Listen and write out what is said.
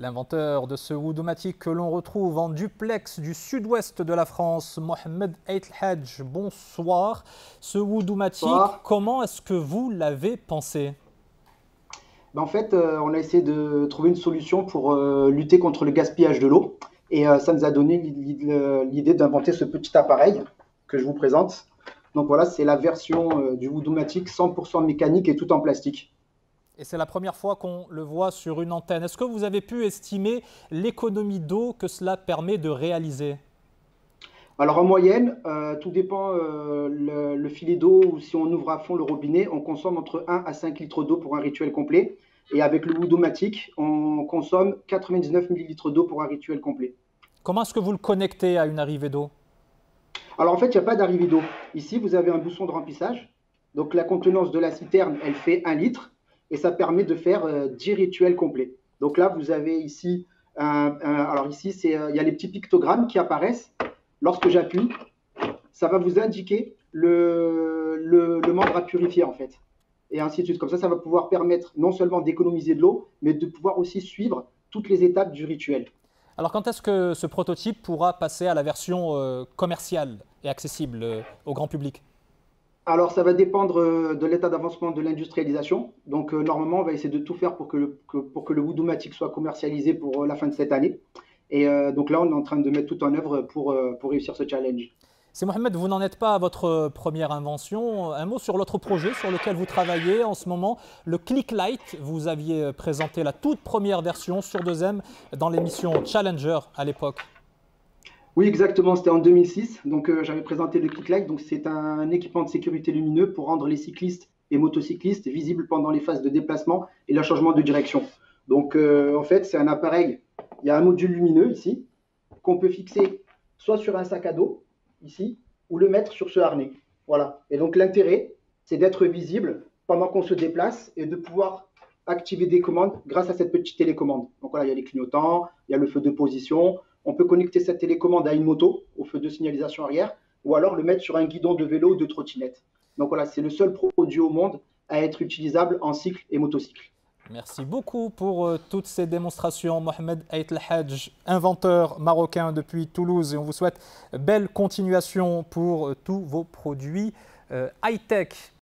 L'inventeur de ce Woudomatic que l'on retrouve en duplex du sud-ouest de la France, Mohamed Ait El-Hadj, bonsoir. Ce Woudomatic, Bonsoir. comment est-ce que vous l'avez pensé? En fait, on a essayé de trouver une solution pour lutter contre le gaspillage de l'eau. Et ça nous a donné l'idée d'inventer ce petit appareil que je vous présente. Donc voilà, c'est la version du Woodomatic 100% mécanique et tout en plastique. Et c'est la première fois qu'on le voit sur une antenne. Est-ce que vous avez pu estimer l'économie d'eau que cela permet de réaliser? Alors en moyenne, tout dépend le filet d'eau ou si on ouvre à fond le robinet, on consomme entre 1 à 5 litres d'eau pour un rituel complet. Et avec le Woodomatic, on consomme 99 millilitres d'eau pour un rituel complet. Comment est-ce que vous le connectez à une arrivée d'eau? Alors en fait, il n'y a pas d'arrivée d'eau. Ici, vous avez un bouchon de remplissage. Donc la contenance de la citerne, elle fait 1 litre et ça permet de faire 10 rituels complets. Donc là, vous avez ici, alors ici, il y a les petits pictogrammes qui apparaissent. Lorsque j'appuie, ça va vous indiquer le membre à purifier en fait. Et ainsi de suite. Comme ça va pouvoir permettre non seulement d'économiser de l'eau, mais de pouvoir aussi suivre toutes les étapes du rituel. Alors quand est-ce que ce prototype pourra passer à la version commerciale et accessible au grand public? Alors, ça va dépendre de l'état d'avancement de l'industrialisation. Donc, normalement, on va essayer de tout faire pour que le Woodomatic soit commercialisé pour la fin de cette année. Et donc là, on est en train de mettre tout en œuvre pour réussir ce challenge. C'est Mohamed, vous n'en êtes pas à votre première invention. Un mot sur l'autre projet sur lequel vous travaillez en ce moment, le Click Light. Vous aviez présenté la toute première version sur 2M dans l'émission Challenger à l'époque. Oui, exactement, c'était en 2006. Donc, j'avais présenté le Click Light. Donc, c'est un équipement de sécurité lumineux pour rendre les cyclistes et motocyclistes visibles pendant les phases de déplacement et le changement de direction. Donc, en fait, c'est un appareil. Il y a un module lumineux ici qu'on peut fixer soit sur un sac à dos, ici, ou le mettre sur ce harnais. Voilà. Et donc l'intérêt, c'est d'être visible pendant qu'on se déplace et de pouvoir activer des commandes grâce à cette petite télécommande. Donc voilà, il y a les clignotants, il y a le feu de position. On peut connecter cette télécommande à une moto, au feu de signalisation arrière, ou alors le mettre sur un guidon de vélo ou de trottinette. Donc voilà, c'est le seul produit au monde à être utilisable en cycle et motocycle. Merci beaucoup pour toutes ces démonstrations. Mohamed Ait El-Hadj, inventeur marocain depuis Toulouse. Et on vous souhaite belle continuation pour tous vos produits high-tech.